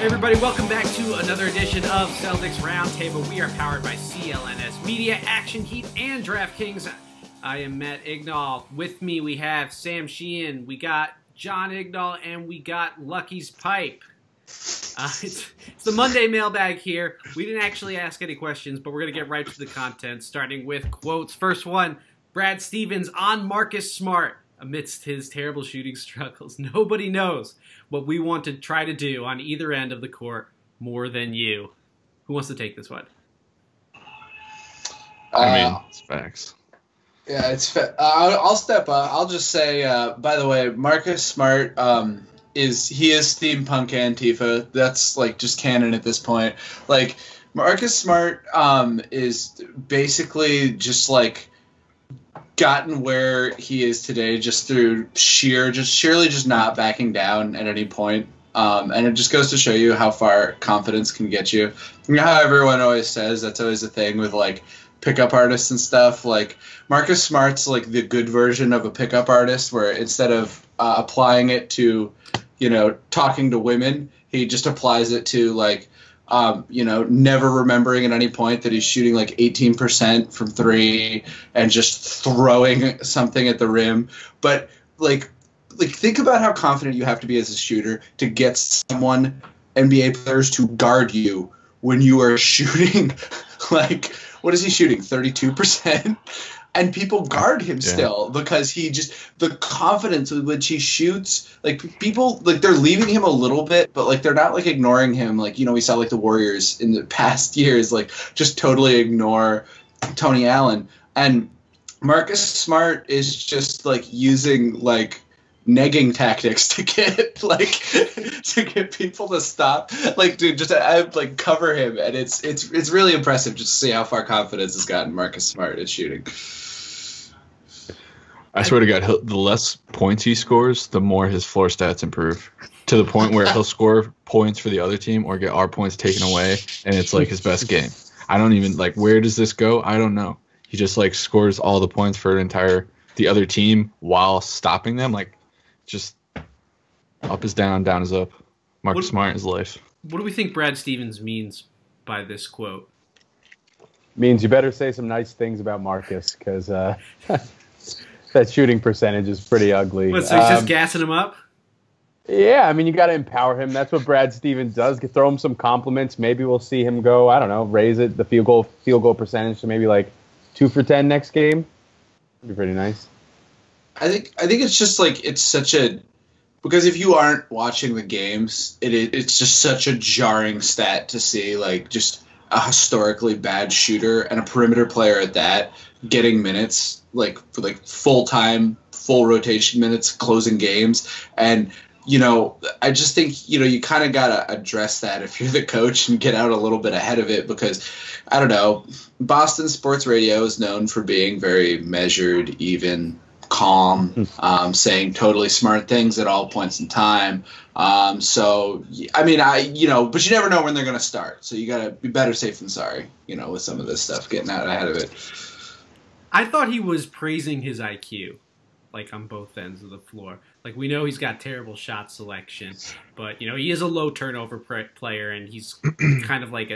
Everybody, welcome back to another edition of Celtics Roundtable. We are powered by CLNS Media, Action Heat, and DraftKings. I am Matt Ignall. With me, we have Sam Sheehan, we got John Ignall, and we got Lucky's Pipe. It's the Monday mailbag here. We didn't actually ask any questions, but we're going to get right to the content, starting with quotes. First one, Brad Stevens on Marcus Smart. Amidst his terrible shooting struggles, nobody knows what we want to try to do on either end of the court more than you. Who wants to take this one? It's facts. Yeah, it's I'll step up. I'll just say, by the way, Marcus Smart is steampunk Antifa. That's like just canon at this point. Like Marcus Smart is basically just like gotten where he is today just through sheerly not backing down at any point. And it just goes to show you how far confidence can get you. You know how everyone always says that's always the thing with like pickup artists and stuff. Like Marcus Smart's like the good version of a pickup artist, where instead of applying it to, talking to women, he just applies it to like, never remembering at any point that he's shooting like 18% from three and just throwing something at the rim. But like think about how confident you have to be as a shooter to get someone, NBA players, to guard you when you are shooting like, what is he shooting? 32%? And people guard him still because the confidence with which he shoots, like people, like they're leaving him a little bit, but like they're not like ignoring him. Like, we saw like the Warriors in the past years, like just totally ignore Tony Allen. And Marcus Smart is just like using like negging tactics to get people to stop, like to just like cover him. And it's really impressive just to see how far confidence has gotten Marcus Smart at shooting. I swear to God, the less points he scores, the more his floor stats improve, to the point where he'll score points for the other team or get our points taken away, and it's like his best game. I don't even, like, where does this go? I don't know. He just, like, scores all the points for the other team while stopping them. Like, just up is down, down is up. Marcus Smart is life. What do we think Brad Stevens means by this quote? Means you better say some nice things about Marcus, because that shooting percentage is pretty ugly. So he's just gassing him up? Yeah, you got to empower him. That's what Brad Stevens does. Throw him some compliments. Maybe we'll see him go, I don't know, raise the field goal percentage to maybe like 2 for 10 next game. That'd be pretty nice. I think it's just like because if you aren't watching the games, it's just such a jarring stat to see, like, just a historically bad shooter and a perimeter player at that getting minutes, like for like full rotation minutes, closing games. And I just think you kind of gotta address that if you're the coach and get out a little bit ahead of it, because I don't know, Boston sports radio is known for being very measured, even, calm, saying totally smart things at all points in time. But you never know when they're going to start. So you got to be better safe than sorry, with some of this stuff, getting out ahead of it. I thought he was praising his IQ, like on both ends of the floor. Like, we know he's got terrible shot selection, but, he is a low turnover player, and he's kind of like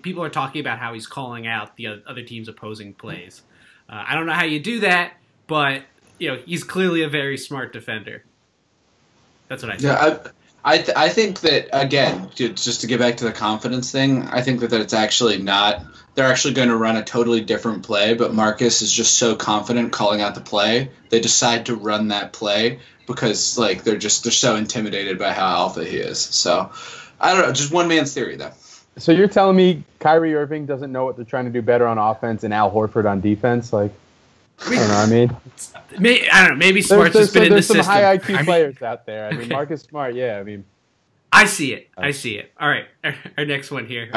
people are talking about how he's calling out the other team's opposing plays. I don't know how you do that, but, he's clearly a very smart defender. That's what I think. Yeah, I think that, again, just to get back to the confidence thing, I think that it's actually not. They're actually going to run a totally different play, but Marcus is just so confident calling out the play, they decide to run that play because, like, they're so intimidated by how alpha he is. So, I don't know, just one man's theory, though. So you're telling me Kyrie Irving doesn't know what they're trying to do better on offense and Al Horford on defense? Like, I don't know. I don't know. Maybe Smart's just been in the system. There's some high IQ players out there. Okay. Marcus Smart, yeah. I see it. All right, our next one here.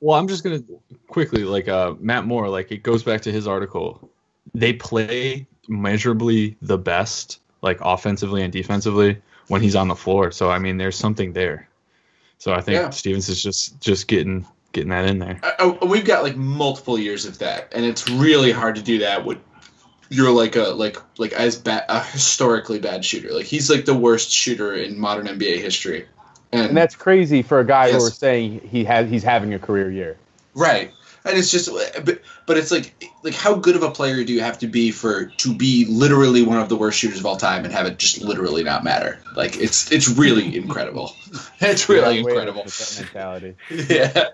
I'm just gonna quickly, like, Matt Moore. Like, it goes back to his article. They play measurably the best, like, offensively and defensively, when he's on the floor. So there's something there. So I think Stevens is just getting that in there. We've got like multiple years of that, and it's really hard to do that with. You're like a historically bad shooter. Like, he's like the worst shooter in modern NBA history. And that's crazy for a guy who Yes. we're saying he's having a career year. Right. And it's just, but it's like how good of a player do you have to be to be literally one of the worst shooters of all time and have it just literally not matter? Like it's really incredible. It's really incredible. That mentality. Yeah.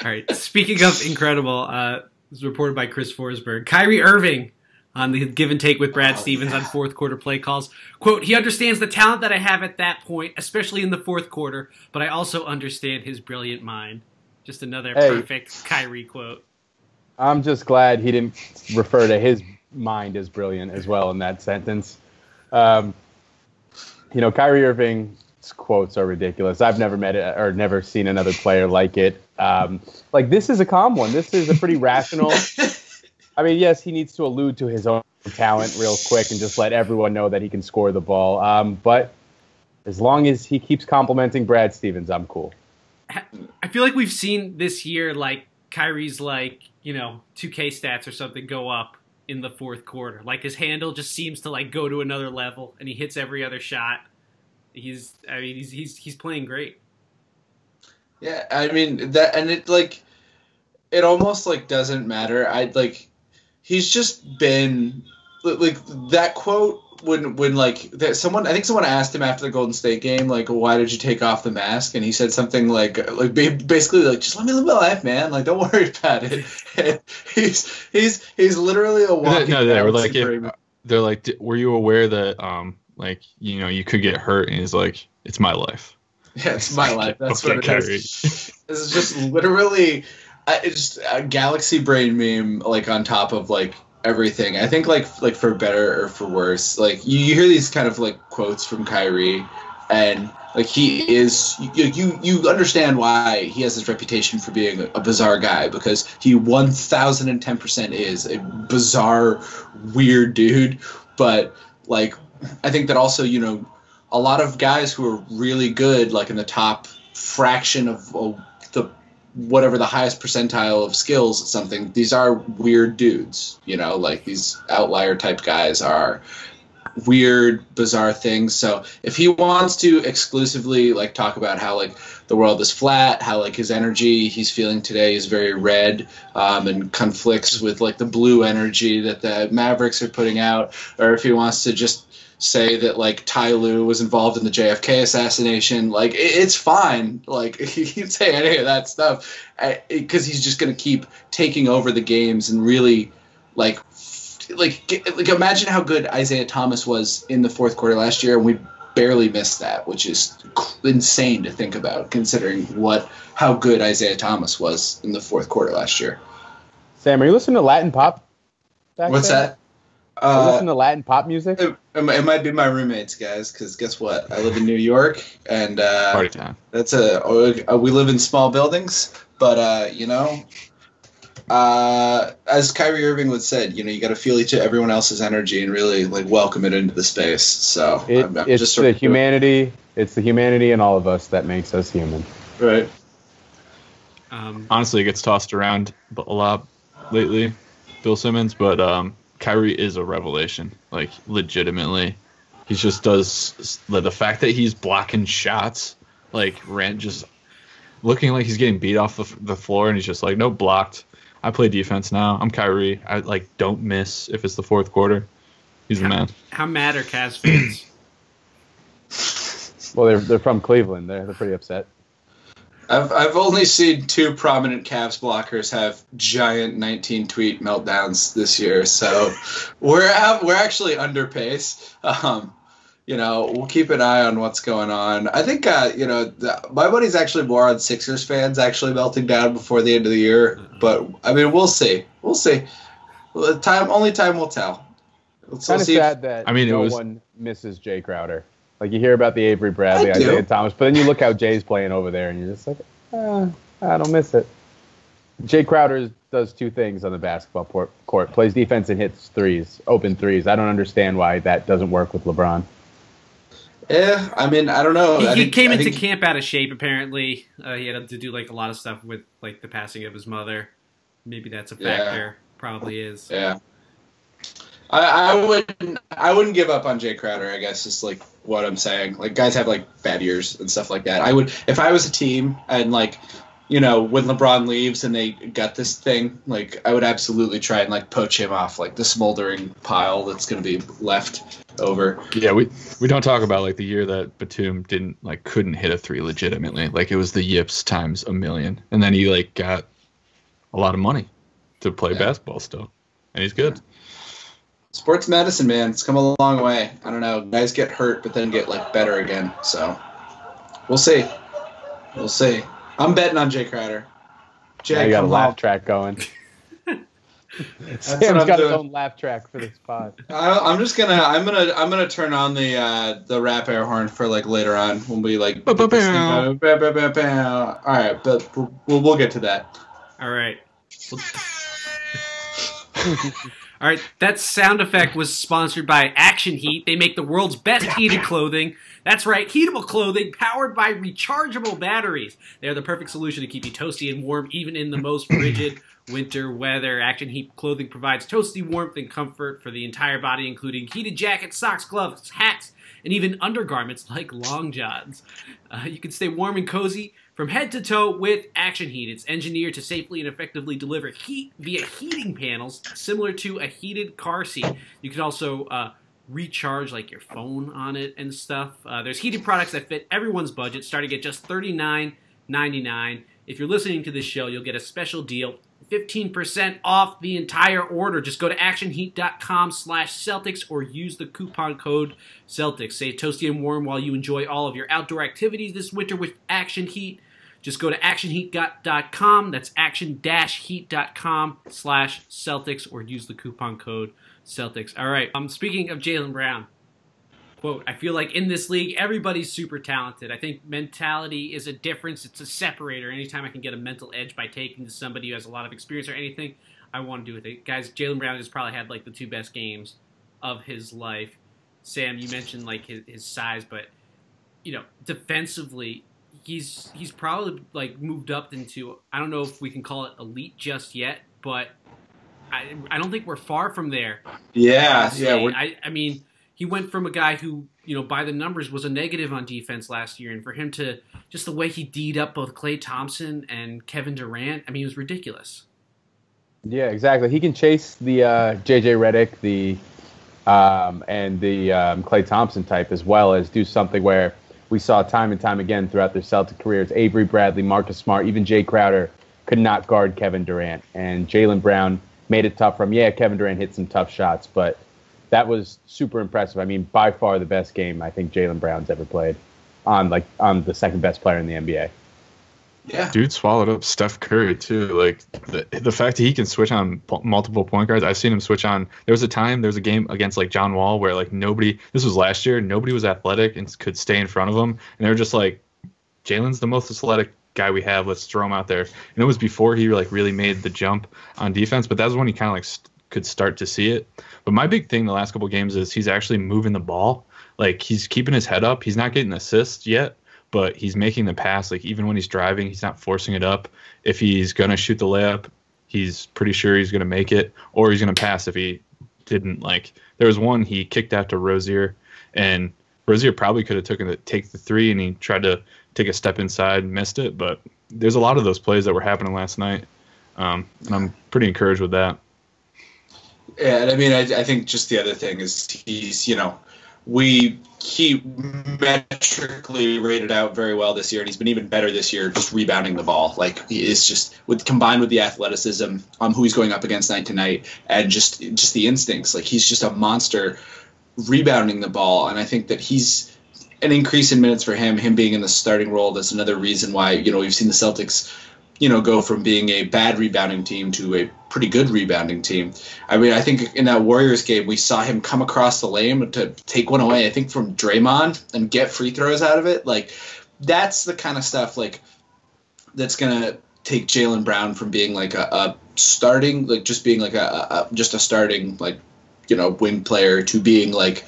All right. Speaking of incredible, this was reported by Chris Forsberg. Kyrie Irving on the give and take with Brad Stevens on fourth quarter play calls. Quote, he understands the talent that I have at that point, especially in the fourth quarter, but I also understand his brilliant mind. Just another perfect Kyrie quote. I'm just glad he didn't refer to his mind as brilliant as well in that sentence. Kyrie Irving's quotes are ridiculous. I've never met it or never seen another player like it. This is a calm one. This is a pretty rational. I mean, yes, he needs to allude to his own talent real quick and just let everyone know that he can score the ball. But as long as he keeps complimenting Brad Stevens, I'm cool. I feel like we've seen this year, like, Kyrie's, 2K stats or something go up in the fourth quarter. Like, his handle just seems to, go to another level, and he hits every other shot. He's playing great. Yeah, I mean, that, and it almost, doesn't matter. He's just been, that quote, when I think someone asked him after the Golden State game, why did you take off the mask? And he said something basically just let me live my life, man. Don't worry about it. And he's literally a walking. No, they're like, were you aware that you could get hurt? And he's like, it's my life. Yeah, it's my life. That's okay, what it Kyrie. is. This is just literally, it's just a galaxy brain meme on top of everything. I think for better or for worse, you hear these kind of quotes from Kyrie, and he is you understand why he has this reputation for being a bizarre guy, because he 1010% is a bizarre, weird dude. But I think that also a lot of guys who are really good in the top fraction of the whatever the highest percentile of skills at something, these are weird dudes, these outlier type guys are weird, bizarre things. So if he wants to exclusively talk about how the world is flat, how his energy he's feeling today is very red, and conflicts with the blue energy that the Mavericks are putting out, or if he wants to just say that Ty Lue was involved in the JFK assassination, it's fine. He can say any of that stuff because he's just going to keep taking over the games and really imagine how good Isaiah Thomas was in the fourth quarter last year, and we barely missed that, which is insane to think about considering how good Isaiah Thomas was in the fourth quarter last year. Sam, are you listening to Latin pop? What's that? Are you listening to Latin pop music? It might be my roommates, guys, because guess what? I live in New York, and party time. We live in small buildings, but as Kyrie Irving would said, you got to feel everyone else's energy and really welcome it into the space. So it's the humanity. It's the humanity in all of us that makes us human. Right. Honestly, it gets tossed around a lot lately, Bill Simmons, but Kyrie is a revelation. Legitimately, he just does the fact that he's blocking shots, just looking like he's getting beat off the floor, and he's just no, blocked. I play defense now. I'm Kyrie. I don't miss if it's the fourth quarter. He's the man. How mad are Cavs fans? Well, they're from Cleveland. They're pretty upset. I've only seen two prominent Cavs blockers have giant 19-tweet meltdowns this year, so we're actually under pace. We'll keep an eye on what's going on. I think my buddy's actually more on Sixers fans actually melting down before the end of the year, but I mean we'll see. Only time will tell. It's kind of sad that one misses Jay Crowder. You hear about the Avery Bradley, Isaiah Thomas, but then you look how Jay's playing over there, and you're just I don't miss it. Jay Crowder does two things on the basketball court: plays defense and hits open threes. I don't understand why that doesn't work with LeBron. Yeah, I mean, I don't know. He came into camp out of shape, apparently. He had to do a lot of stuff with the passing of his mother. Maybe that's a factor. Yeah. Probably is. Yeah. I wouldn't give up on Jay Crowder, I guess is like what I'm saying. Like guys have like bad years and stuff like that. I would, if I was a team and like, you know, when LeBron leaves and they got this thing, like I would absolutely try and like poach him off like the smoldering pile that's going to be left over. Yeah, we don't talk about like the year that Batum couldn't hit a three legitimately. Like it was the yips times a million. And then he like got a lot of money to play basketball still. And he's good. Sports medicine, man, it's come a long way. I don't know. Guys get hurt, but then get like better again. So we'll see. We'll see. I'm betting on Jay Crowder. Jay, got a laugh track going. Sam's got his own laugh track for this pod. I'm gonna turn on the rap air horn for like later on when we like. All right, but we'll get to that. All right. All right, that sound effect was sponsored by Action Heat. They make the world's best heated clothing. That's right, heatable clothing powered by rechargeable batteries. They're the perfect solution to keep you toasty and warm even in the most frigid winter weather. Action Heat clothing provides toasty warmth and comfort for the entire body, including heated jackets, socks, gloves, hats, and even undergarments like long johns. You can stay warm and cozy from head to toe with Action Heat. It's engineered to safely and effectively deliver heat via heating panels, similar to a heated car seat. You can also recharge like your phone on it and stuff. There's heated products that fit everyone's budget, starting at just $39.99. If you're listening to this show, you'll get a special deal, 15% off the entire order. Just go to actionheat.com/Celtics or use the coupon code Celtics. Stay toasty and warm while you enjoy all of your outdoor activities this winter with Action Heat. Just go to actionheat.com. That's action-heat.com/Celtics or use the coupon code Celtics. All right. Speaking of Jaylen Brown, quote, I feel like in this league, everybody's super talented. I think mentality is a difference. It's a separator. Anytime I can get a mental edge by taking to somebody who has a lot of experience or anything, I want to do with it. Guys, Jaylen Brown has probably had like the two best games of his life. Sam, you mentioned like his size, but you know, defensively, he's probably like moved up into, I don't know if we can call it elite just yet, but I don't think we're far from there. Yeah. I mean, he went from a guy who, you know, by the numbers was a negative on defense last year, and for him to just the way he D'd up both Klay Thompson and Kevin Durant, I mean, it was ridiculous. Yeah, exactly. He can chase the JJ Redick, and the Klay Thompson type, as well as do something where we saw time and time again throughout their Celtic careers. Avery Bradley, Marcus Smart, even Jay Crowder could not guard Kevin Durant, and Jaylen Brown made it tough for him. Yeah, Kevin Durant hit some tough shots, but that was super impressive. I mean, by far the best game I think Jaylen Brown's ever played on the second best player in the NBA. Yeah. Dude swallowed up Steph Curry too. Like the fact that he can switch on multiple point guards. I've seen him switch on. There was a game against like John Wall where like nobody, this was last year, nobody was athletic and could stay in front of him. And they were just like, Jalen's the most athletic guy we have. Let's throw him out there. And it was before he like really made the jump on defense, but that was when he kind of like could start to see it. But my big thing the last couple of games is he's actually moving the ball. Like he's keeping his head up. He's not getting assists yet, but he's making the pass. Like even when he's driving, he's not forcing it up. If he's going to shoot the layup, he's pretty sure he's going to make it, or he's going to pass if he didn't. Like there was one he kicked out to Rozier, and Rozier probably could have take the three, and he tried to take a step inside and missed it. But there's a lot of those plays that were happening last night, and I'm pretty encouraged with that. Yeah, and I mean, I think just the other thing is he's, you know, he metrically rated out very well this year, and he's been even better this year just rebounding the ball. Like he is just combined with the athleticism, who he's going up against night to night, and just the instincts. Like he's just a monster rebounding the ball, and I think that he's an increase in minutes for him being in the starting role. That's another reason why, you know, we've seen the Celtics, you know, go from being a bad rebounding team to a pretty good rebounding team. I mean, I think in that Warriors game, we saw him come across the lane to take one away, I think from Draymond, and get free throws out of it. Like, that's the kind of stuff, like, that's going to take Jaylen Brown from being like a starting, like just being like just a starting, like, you know, wing player to being like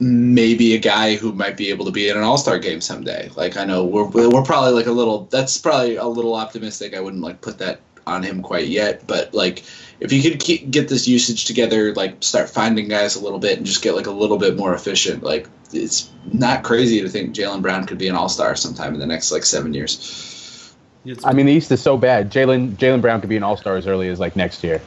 maybe a guy who might be able to be in an all-star game someday. Like, I know we're probably like that's probably a little optimistic. I wouldn't like put that on him quite yet. But like, if he could get this usage together, like start finding guys a little bit and just get like a little bit more efficient, like it's not crazy to think Jaylen Brown could be an all-star sometime in the next like 7 years. I mean, the East is so bad. Jaylen Brown could be an all-star as early as like next year.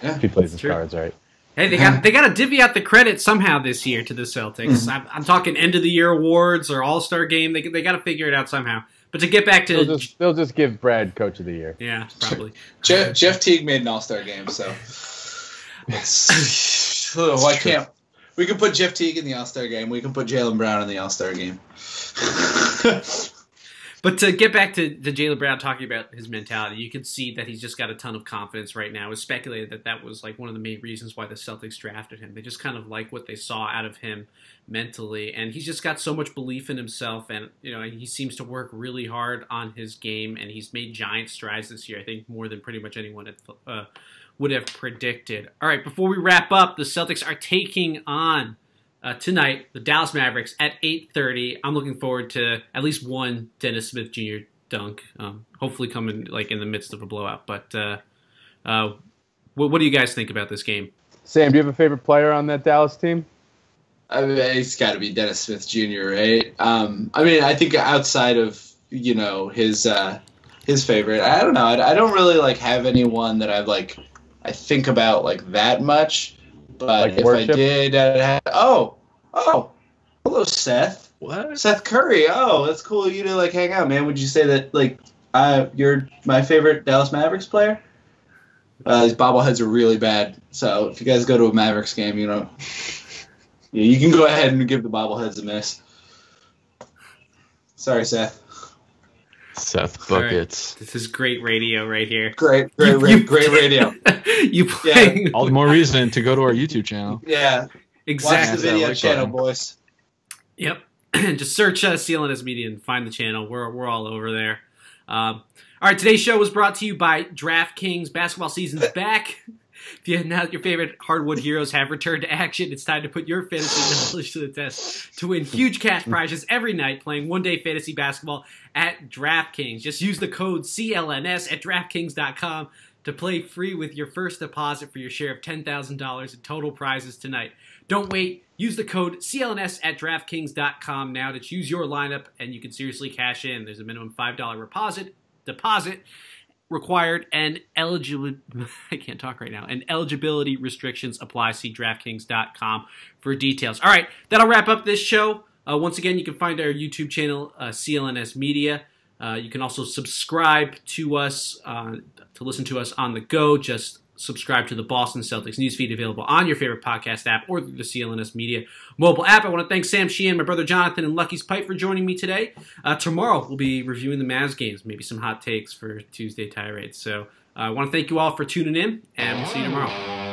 Yeah, if he plays his cards right. Hey, they got to divvy out the credit somehow this year to the Celtics. I'm talking end of the year awards or All-Star game. They got to figure it out somehow. But to get back to, they'll just give Brad Coach of the Year. Yeah, probably. Jeff Teague made an All-Star game, so why can't we can put Jeff Teague in the All-Star game? We can put Jaylen Brown in the All-Star game. But to get back to Jaylen Brown, talking about his mentality, you can see that he's just got a ton of confidence right now. It was speculated that was like one of the main reasons why the Celtics drafted him. They just kind of like what they saw out of him mentally, and he's just got so much belief in himself, and he seems to work really hard on his game, and he's made giant strides this year. I think more than pretty much anyone would have predicted. All right, before we wrap up, the Celtics are taking on tonight, the Dallas Mavericks at 8:30. I'm looking forward to at least one Dennis Smith Jr. dunk. Hopefully coming like in the midst of a blowout. But what do you guys think about this game? Sam, do you have a favorite player on that Dallas team? I mean, it's got to be Dennis Smith Jr., right? I mean, I think outside of his favorite, I don't know. I don't really like have anyone that I think about like that much. But like if worship? I did, I'd have, hello, Seth. What? Seth Curry. Oh, that's cool of you to like hang out, man. Would you say that like you're my favorite Dallas Mavericks player? These bobbleheads are really bad. So if you guys go to a Mavericks game, you can go ahead and give the bobbleheads a miss. Sorry, Seth. Seth Buckets. Right. This is great radio right here. Great radio. You playing? Yeah. All the more reason to go to our YouTube channel. Yeah, exactly. Watch the video channel, boys. Yep. Just search CLNS Media and find the channel. We're all over there. All right, today's show was brought to you by DraftKings. Basketball season's back. Now that your favorite hardwood heroes have returned to action, it's time to put your fantasy knowledge to the test to win huge cash prizes every night playing one-day fantasy basketball at DraftKings. Just use the code CLNS at DraftKings.com to play free with your first deposit for your share of $10,000 in total prizes tonight. Don't wait. Use the code CLNS at DraftKings.com now to choose your lineup, and you can seriously cash in. There's a minimum $5 deposit required, and eligibility restrictions apply. See DraftKings.com for details. All right, that'll wrap up this show. Once again, you can find our YouTube channel, CLNS Media. You can also subscribe to us to listen to us on the go. Just subscribe to the Boston Celtics newsfeed, available on your favorite podcast app or through the CLNS Media mobile app. I want to thank Sam Sheehan, my brother Jonathan, and Lucky's Pipe for joining me today. Tomorrow, we'll be reviewing the Mavs games, maybe some hot takes for Tuesday tirades. So I want to thank you all for tuning in, and we'll see you tomorrow.